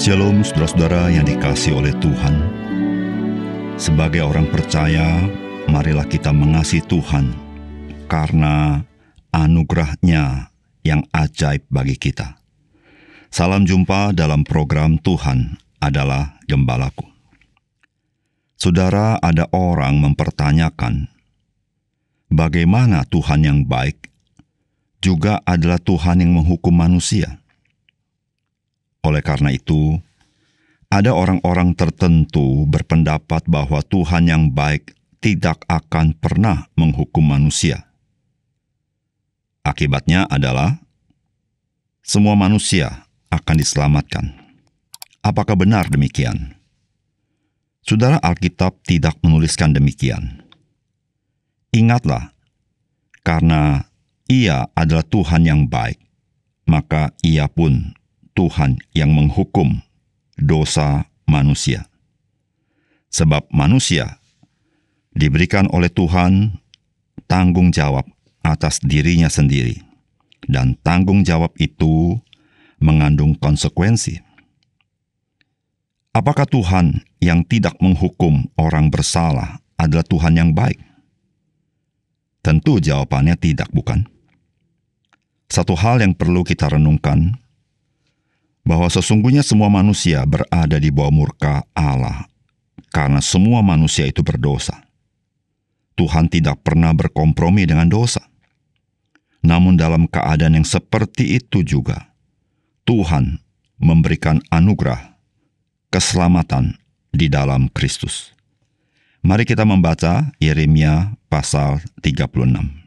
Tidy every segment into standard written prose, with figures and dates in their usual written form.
Shalom saudara-saudara yang dikasihi oleh Tuhan. Sebagai orang percaya, marilah kita mengasihi Tuhan karena anugerah-Nya yang ajaib bagi kita. Salam jumpa dalam program Tuhan adalah Gembalaku. Saudara, ada orang mempertanyakan, bagaimana Tuhan yang baik juga adalah Tuhan yang menghukum manusia? Oleh karena itu, ada orang-orang tertentu berpendapat bahwa Tuhan yang baik tidak akan pernah menghukum manusia. Akibatnya adalah semua manusia akan diselamatkan. Apakah benar demikian? Saudara, Alkitab tidak menuliskan demikian. Ingatlah, karena Ia adalah Tuhan yang baik, maka Ia pun Tuhan yang menghukum dosa manusia. Sebab manusia diberikan oleh Tuhan tanggung jawab atas dirinya sendiri, dan tanggung jawab itu mengandung konsekuensi. Apakah Tuhan yang tidak menghukum orang bersalah adalah Tuhan yang baik? Tentu jawabannya tidak, bukan? Satu hal yang perlu kita renungkan, bahwa sesungguhnya semua manusia berada di bawah murka Allah, karena semua manusia itu berdosa. Tuhan tidak pernah berkompromi dengan dosa. Namun dalam keadaan yang seperti itu juga, Tuhan memberikan anugerah, keselamatan di dalam Kristus. Mari kita membaca Yeremia pasal 36.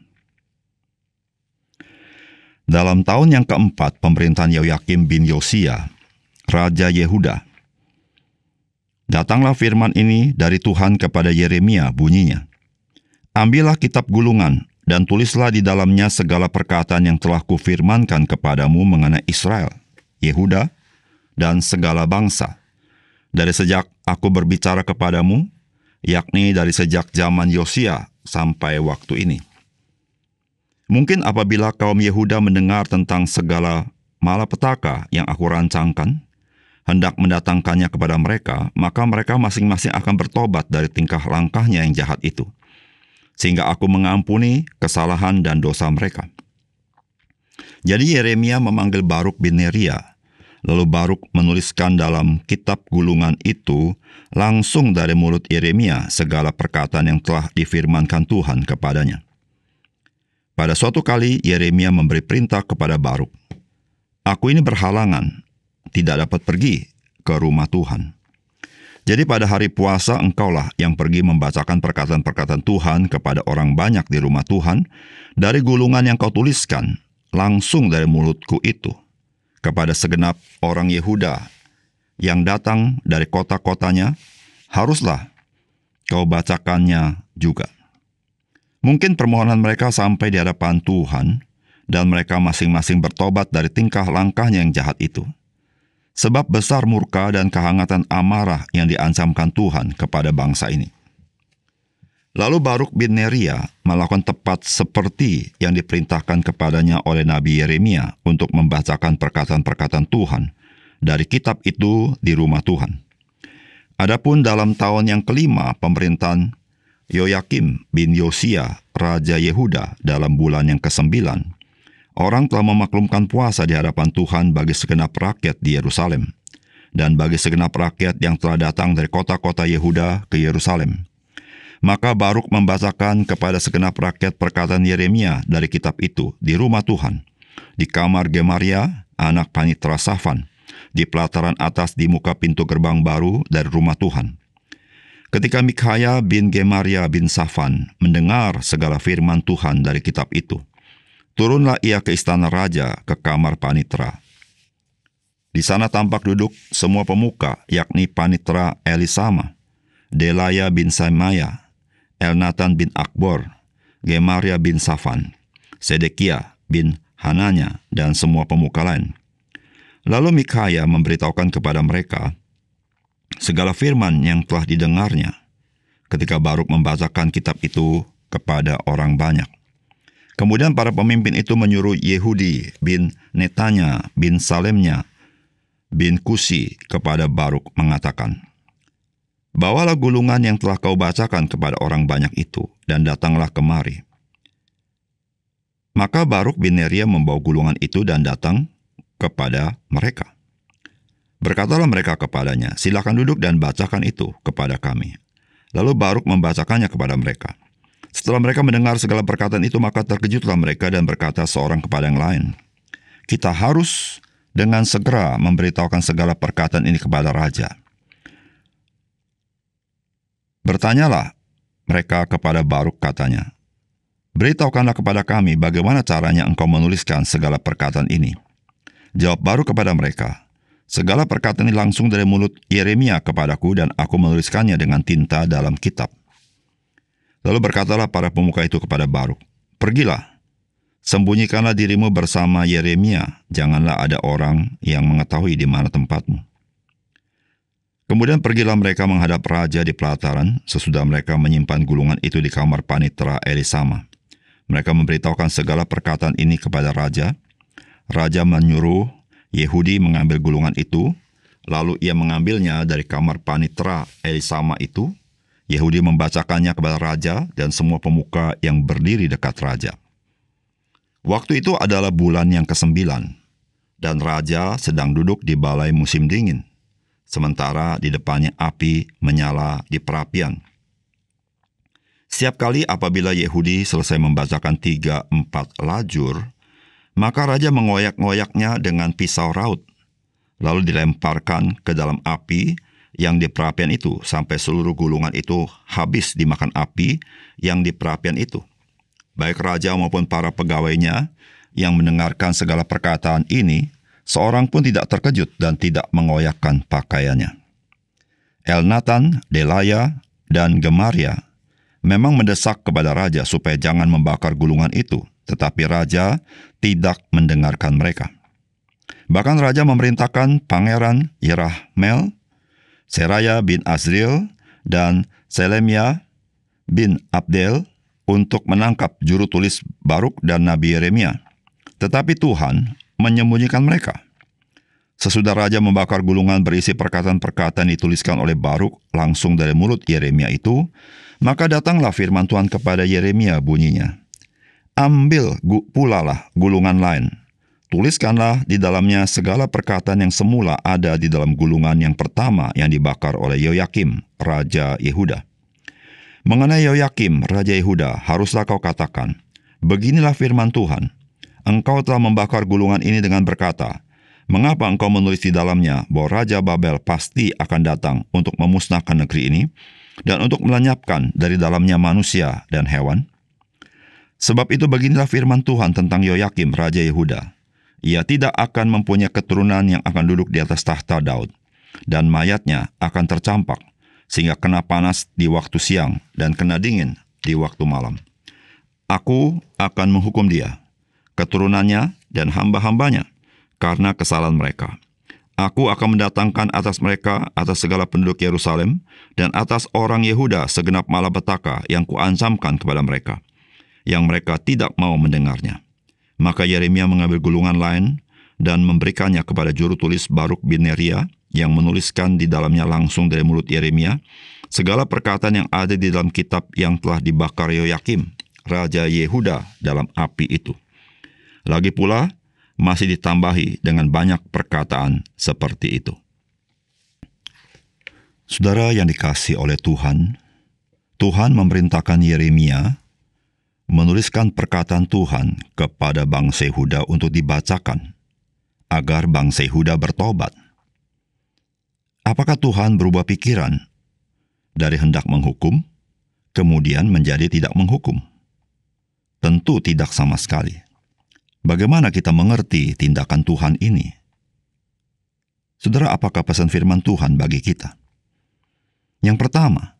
Dalam tahun yang keempat pemerintahan Yehoyakim bin Yosia, Raja Yehuda, datanglah firman ini dari Tuhan kepada Yeremia, bunyinya, ambillah kitab gulungan dan tulislah di dalamnya segala perkataan yang telah kufirmankan kepadamu mengenai Israel, Yehuda, dan segala bangsa. Dari sejak aku berbicara kepadamu, yakni dari sejak zaman Yosia sampai waktu ini. Mungkin apabila kaum Yehuda mendengar tentang segala malapetaka yang aku rancangkan, hendak mendatangkannya kepada mereka, maka mereka masing-masing akan bertobat dari tingkah langkahnya yang jahat itu, sehingga aku mengampuni kesalahan dan dosa mereka. Jadi Yeremia memanggil Baruk bin Neria, lalu Baruk menuliskan dalam kitab gulungan itu langsung dari mulut Yeremia segala perkataan yang telah difirmankan Tuhan kepadanya. Pada suatu kali Yeremia memberi perintah kepada Baruk, aku ini berhalangan, tidak dapat pergi ke rumah Tuhan. Jadi pada hari puasa engkaulah yang pergi membacakan perkataan-perkataan Tuhan kepada orang banyak di rumah Tuhan, dari gulungan yang kau tuliskan, langsung dari mulutku itu, kepada segenap orang Yehuda yang datang dari kota-kotanya, haruslah kau bacakannya juga. Mungkin permohonan mereka sampai di hadapan Tuhan, dan mereka masing-masing bertobat dari tingkah langkahnya yang jahat itu. Sebab besar murka dan kehangatan amarah yang diancamkan Tuhan kepada bangsa ini. Lalu Baruk bin Neria melakukan tepat seperti yang diperintahkan kepadanya oleh Nabi Yeremia untuk membacakan perkataan-perkataan Tuhan dari kitab itu di rumah Tuhan. Adapun dalam tahun yang kelima pemerintahan Yehoyakim bin Yosia, Raja Yehuda, dalam bulan yang ke-9, orang telah memaklumkan puasa di hadapan Tuhan bagi segenap rakyat di Yerusalem, dan bagi segenap rakyat yang telah datang dari kota-kota Yehuda ke Yerusalem. Maka Baruk membacakan kepada segenap rakyat perkataan Yeremia dari kitab itu di rumah Tuhan, di kamar Gemaria, anak Panitra Safan, di pelataran atas di muka pintu gerbang baru dari rumah Tuhan. Ketika Mikhaya bin Gemaria bin Safan mendengar segala firman Tuhan dari kitab itu, turunlah ia ke istana raja, ke kamar Panitra. Di sana tampak duduk semua pemuka, yakni Panitra Elisama, Delaya bin Saimaya, Elnatan bin Akbor, Gemaria bin Safan, Sedekia bin Hananya, dan semua pemuka lain. Lalu Mikhaya memberitahukan kepada mereka segala firman yang telah didengarnya ketika Baruk membacakan kitab itu kepada orang banyak. Kemudian para pemimpin itu menyuruh Yehudi bin Netanya bin Salemnya bin Kusi kepada Baruk mengatakan, "Bawalah gulungan yang telah kau bacakan kepada orang banyak itu, dan datanglah kemari." Maka Baruk bin Neria membawa gulungan itu dan datang kepada mereka. Berkatalah mereka kepadanya, "Silakan duduk dan bacakan itu kepada kami." Lalu Baruk membacakannya kepada mereka. Setelah mereka mendengar segala perkataan itu, maka terkejutlah mereka dan berkata seorang kepada yang lain, "Kita harus dengan segera memberitahukan segala perkataan ini kepada raja." Bertanyalah mereka kepada Baruk, katanya, "Beritahukanlah kepada kami bagaimana caranya engkau menuliskan segala perkataan ini." Jawab Baruk kepada mereka, "Segala perkataan ini langsung dari mulut Yeremia kepadaku, dan aku menuliskannya dengan tinta dalam kitab." Lalu berkatalah para pemuka itu kepada Baruk, "Pergilah, sembunyikanlah dirimu bersama Yeremia, janganlah ada orang yang mengetahui di mana tempatmu." Kemudian pergilah mereka menghadap raja di pelataran, sesudah mereka menyimpan gulungan itu di kamar panitera Elisama. Mereka memberitahukan segala perkataan ini kepada raja. Raja menyuruh Yehudi mengambil gulungan itu, lalu ia mengambilnya dari kamar panitera Elisama itu. Yehudi membacakannya kepada raja dan semua pemuka yang berdiri dekat raja. Waktu itu adalah bulan yang ke-9, dan raja sedang duduk di balai musim dingin, sementara di depannya api menyala di perapian. Setiap kali apabila Yehudi selesai membacakan 3-4 lajur, maka raja mengoyak-ngoyaknya dengan pisau raut, lalu dilemparkan ke dalam api yang di perapian itu, sampai seluruh gulungan itu habis dimakan api yang di perapian itu. Baik raja maupun para pegawainya yang mendengarkan segala perkataan ini, seorang pun tidak terkejut dan tidak mengoyakkan pakaiannya. Elnatan, Delaya, dan Gemaria memang mendesak kepada raja supaya jangan membakar gulungan itu, tetapi raja tidak mendengarkan mereka. Bahkan raja memerintahkan Pangeran Yerahmeel, Seraya bin Azriel, dan Selemia bin Abdel untuk menangkap juru tulis Baruk dan Nabi Yeremia. Tetapi Tuhan menyembunyikan mereka. Sesudah raja membakar gulungan berisi perkataan-perkataan dituliskan oleh Baruk langsung dari mulut Yeremia itu, maka datanglah firman Tuhan kepada Yeremia bunyinya, "Ambil pulalah gulungan lain. Tuliskanlah di dalamnya segala perkataan yang semula ada di dalam gulungan yang pertama yang dibakar oleh Yoyakim, Raja Yehuda. Mengenai Yoyakim, Raja Yehuda, haruslah kau katakan, beginilah firman Tuhan, engkau telah membakar gulungan ini dengan berkata, mengapa engkau menulis di dalamnya bahwa Raja Babel pasti akan datang untuk memusnahkan negeri ini, dan untuk melenyapkan dari dalamnya manusia dan hewan? Sebab itu beginilah firman Tuhan tentang Yoyakim, Raja Yehuda. Ia tidak akan mempunyai keturunan yang akan duduk di atas tahta Daud, dan mayatnya akan tercampak, sehingga kena panas di waktu siang dan kena dingin di waktu malam. Aku akan menghukum dia, keturunannya dan hamba-hambanya, karena kesalahan mereka. Aku akan mendatangkan atas mereka, atas segala penduduk Yerusalem, dan atas orang Yehuda segenap malapetaka yang kuancamkan kepada mereka, yang mereka tidak mau mendengarnya." Maka Yeremia mengambil gulungan lain dan memberikannya kepada juru tulis Baruk bin Neria, yang menuliskan di dalamnya langsung dari mulut Yeremia segala perkataan yang ada di dalam kitab yang telah dibakar Yoyakim, Raja Yehuda, dalam api itu. Lagi pula, masih ditambahi dengan banyak perkataan seperti itu. Saudara yang dikasihi oleh Tuhan, Tuhan memerintahkan Yeremia menuliskan perkataan Tuhan kepada bangsa Yehuda untuk dibacakan, agar bangsa Yehuda bertobat. Apakah Tuhan berubah pikiran dari hendak menghukum, kemudian menjadi tidak menghukum? Tentu tidak sama sekali. Bagaimana kita mengerti tindakan Tuhan ini? Saudara, apakah pesan firman Tuhan bagi kita? Yang pertama,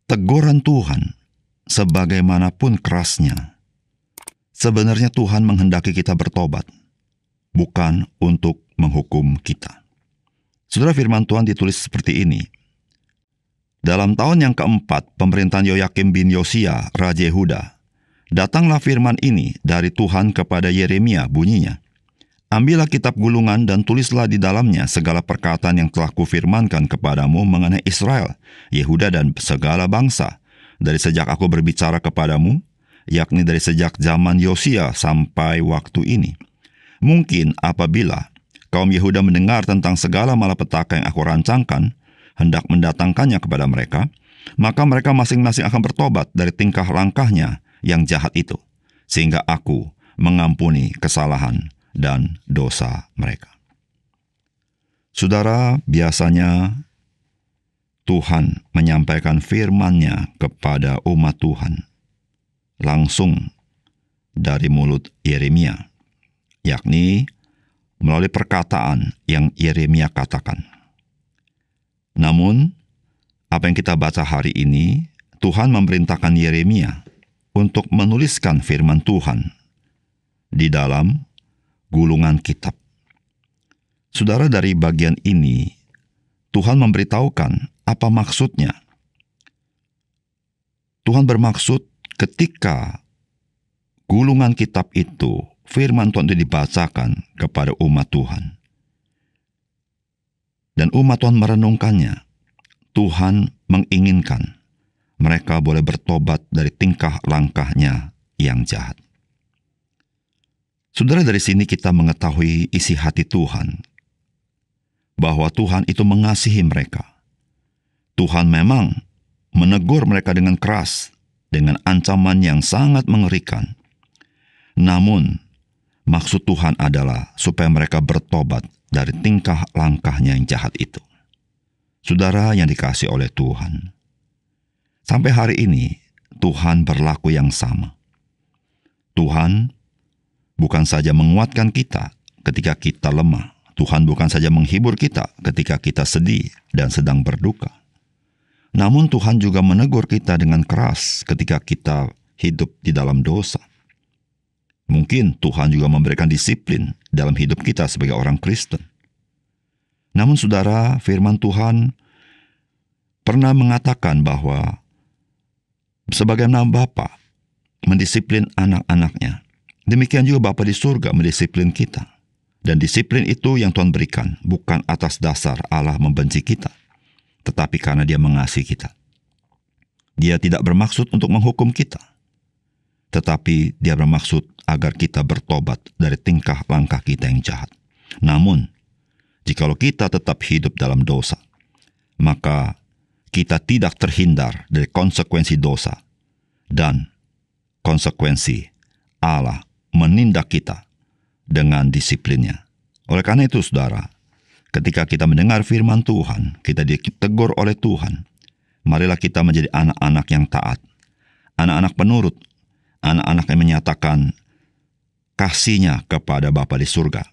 teguran Tuhan, sebagaimanapun kerasnya, sebenarnya Tuhan menghendaki kita bertobat, bukan untuk menghukum kita. Saudara, firman Tuhan ditulis seperti ini. Dalam tahun yang keempat pemerintahan Yoyakim bin Yosia, Raja Yehuda, datanglah firman ini dari Tuhan kepada Yeremia bunyinya, Ambillah kitab gulungan dan tulislah di dalamnya segala perkataan yang telah kufirmankan kepadamu mengenai Israel, Yehuda dan segala bangsa, dari sejak aku berbicara kepadamu, yakni dari sejak zaman Yosia sampai waktu ini. Mungkin apabila kaum Yehuda mendengar tentang segala malapetaka yang aku rancangkan, hendak mendatangkannya kepada mereka, maka mereka masing-masing akan bertobat dari tingkah langkahnya yang jahat itu, sehingga aku mengampuni kesalahan dan dosa mereka. Saudara, biasanya Tuhan menyampaikan firman-Nya kepada umat Tuhan langsung dari mulut Yeremia, yakni melalui perkataan yang Yeremia katakan. Namun, apa yang kita baca hari ini, Tuhan memerintahkan Yeremia untuk menuliskan firman Tuhan di dalam gulungan kitab. Saudara, dari bagian ini, Tuhan memberitahukan apa maksudnya. Tuhan bermaksud ketika gulungan kitab itu, firman Tuhan itu dibacakan kepada umat Tuhan, dan umat Tuhan merenungkannya, Tuhan menginginkan mereka boleh bertobat dari tingkah langkahnya yang jahat. Saudara, dari sini kita mengetahui isi hati Tuhan, bahwa Tuhan itu mengasihi mereka. Tuhan memang menegur mereka dengan keras, dengan ancaman yang sangat mengerikan. Namun, maksud Tuhan adalah supaya mereka bertobat dari tingkah langkahnya yang jahat itu. Saudara yang dikasihi oleh Tuhan, sampai hari ini Tuhan berlaku yang sama. Tuhan bukan saja menguatkan kita ketika kita lemah. Tuhan bukan saja menghibur kita ketika kita sedih dan sedang berduka. Namun Tuhan juga menegur kita dengan keras ketika kita hidup di dalam dosa. Mungkin Tuhan juga memberikan disiplin dalam hidup kita sebagai orang Kristen. Namun saudara, firman Tuhan pernah mengatakan bahwa sebagaimana Bapa mendisiplin anak-anaknya, demikian juga Bapa di surga mendisiplin kita. Dan disiplin itu yang Tuhan berikan bukan atas dasar Allah membenci kita, tetapi karena Dia mengasihi kita. Dia tidak bermaksud untuk menghukum kita, tetapi Dia bermaksud agar kita bertobat dari tingkah langkah kita yang jahat. Namun, jikalau kita tetap hidup dalam dosa, maka kita tidak terhindar dari konsekuensi dosa, dan konsekuensi Allah menindak kita dengan disiplinnya. Oleh karena itu, saudara, ketika kita mendengar firman Tuhan, kita ditegur oleh Tuhan, marilah kita menjadi anak-anak yang taat, anak-anak penurut, anak-anak yang menyatakan kasih-Nya kepada Bapa di surga,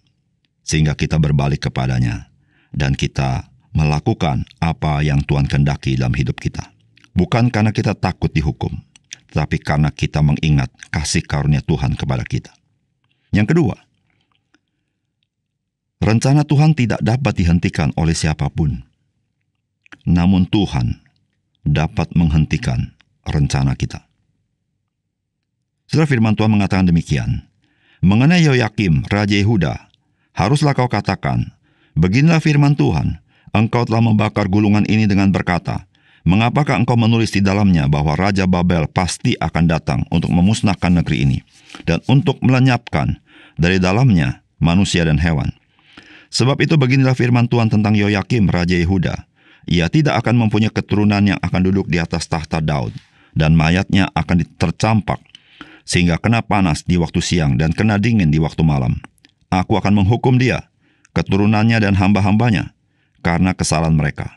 sehingga kita berbalik kepadanya, dan kita melakukan apa yang Tuhan kehendaki dalam hidup kita. Bukan karena kita takut dihukum, tetapi karena kita mengingat kasih karunia Tuhan kepada kita. Yang kedua, rencana Tuhan tidak dapat dihentikan oleh siapapun. Namun Tuhan dapat menghentikan rencana kita. Setelah firman Tuhan mengatakan demikian, mengenai Yoyakim, Raja Yehuda, haruslah kau katakan, beginilah firman Tuhan, engkau telah membakar gulungan ini dengan berkata, mengapakah engkau menulis di dalamnya bahwa Raja Babel pasti akan datang untuk memusnahkan negeri ini, dan untuk melenyapkan dari dalamnya manusia dan hewan. Sebab itu beginilah firman Tuhan tentang Yoyakim, Raja Yehuda. Ia tidak akan mempunyai keturunan yang akan duduk di atas tahta Daud, dan mayatnya akan tercampak, sehingga kena panas di waktu siang dan kena dingin di waktu malam. Aku akan menghukum dia, keturunannya dan hamba-hambanya, karena kesalahan mereka.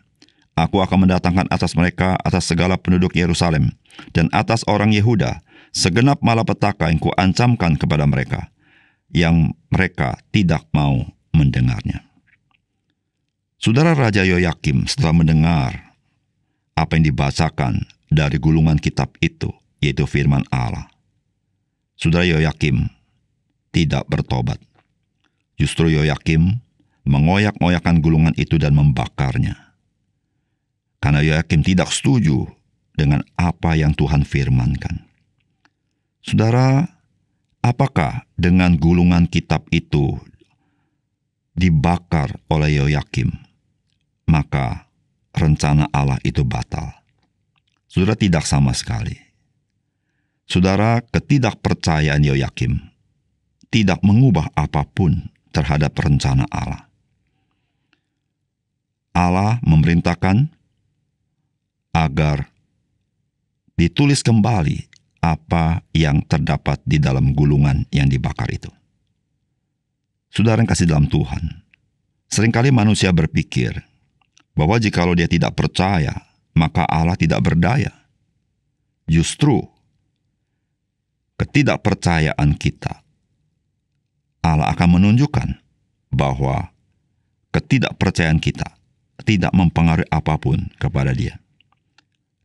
Aku akan mendatangkan atas mereka, atas segala penduduk Yerusalem, dan atas orang Yehuda, segenap malapetaka yang kuancamkan kepada mereka, yang mereka tidak mau mendengarnya. Saudara, Raja Yoyakim setelah mendengar apa yang dibacakan dari gulungan kitab itu, yaitu firman Allah, saudara, Yoyakim tidak bertobat. Justru Yoyakim mengoyak-ngoyakkan gulungan itu dan membakarnya. Karena Yoyakim tidak setuju dengan apa yang Tuhan firmankan. Saudara, apakah dengan gulungan kitab itu dibakar oleh Yoyakim, maka rencana Allah itu batal. Saudara, tidak sama sekali. Saudara, ketidakpercayaan Yoyakim tidak mengubah apapun terhadap rencana Allah. Allah memerintahkan agar ditulis kembali apa yang terdapat di dalam gulungan yang dibakar itu. Saudara yang kasih dalam Tuhan, seringkali manusia berpikir bahwa jikalau dia tidak percaya, maka Allah tidak berdaya. Justru, ketidakpercayaan kita, Allah akan menunjukkan bahwa ketidakpercayaan kita tidak mempengaruhi apapun kepada Dia.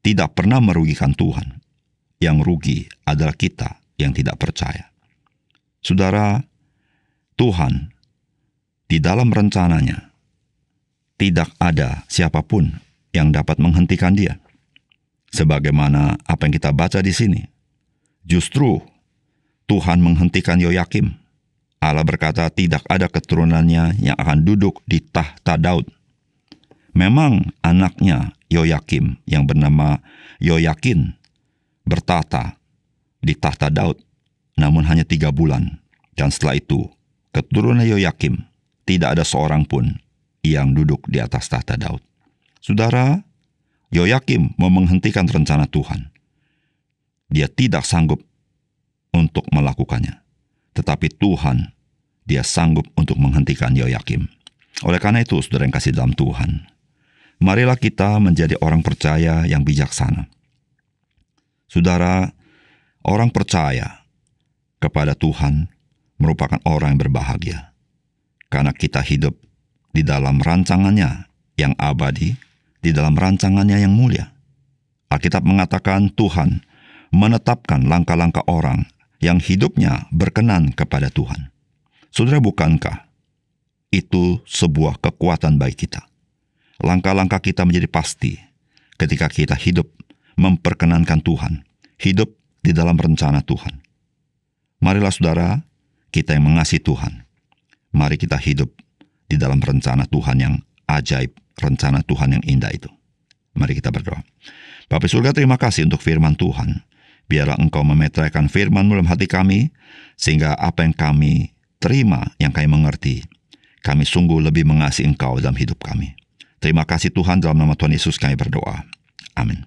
Tidak pernah merugikan Tuhan. Yang rugi adalah kita yang tidak percaya. Saudara, Tuhan di dalam rencananya tidak ada siapapun yang dapat menghentikan Dia. Sebagaimana apa yang kita baca di sini, justru Tuhan menghentikan Yoyakim. Allah berkata tidak ada keturunannya yang akan duduk di tahta Daud. Memang anaknya Yoyakim yang bernama Yoyakin bertahta di tahta Daud, namun hanya 3 bulan. Dan setelah itu, keturunan Yoyakim tidak ada seorang pun yang duduk di atas tahta Daud. Saudara, Yoyakim mau menghentikan rencana Tuhan. Dia tidak sanggup untuk melakukannya. Tetapi Tuhan, Dia sanggup untuk menghentikan Yoyakim. Oleh karena itu, saudara yang kasih dalam Tuhan, marilah kita menjadi orang percaya yang bijaksana. Saudara, orang percaya kepada Tuhan merupakan orang yang berbahagia. Karena kita hidup di dalam rancangannya yang abadi, di dalam rancangannya yang mulia. Alkitab mengatakan Tuhan menetapkan langkah-langkah orang yang hidupnya berkenan kepada Tuhan. Saudara, bukankah itu sebuah kekuatan bagi kita? Langkah-langkah kita menjadi pasti ketika kita hidup memperkenankan Tuhan, hidup di dalam rencana Tuhan. Marilah saudara, kita yang mengasihi Tuhan, mari kita hidup di dalam rencana Tuhan yang ajaib, rencana Tuhan yang indah itu. Mari kita berdoa. Bapa surga, terima kasih untuk firman Tuhan. Biarlah Engkau memetraikan firman-Mu dalam hati kami, sehingga apa yang kami terima, yang kami mengerti, kami sungguh lebih mengasihi Engkau dalam hidup kami. Terima kasih Tuhan, dalam nama Tuhan Yesus kami berdoa. Amin.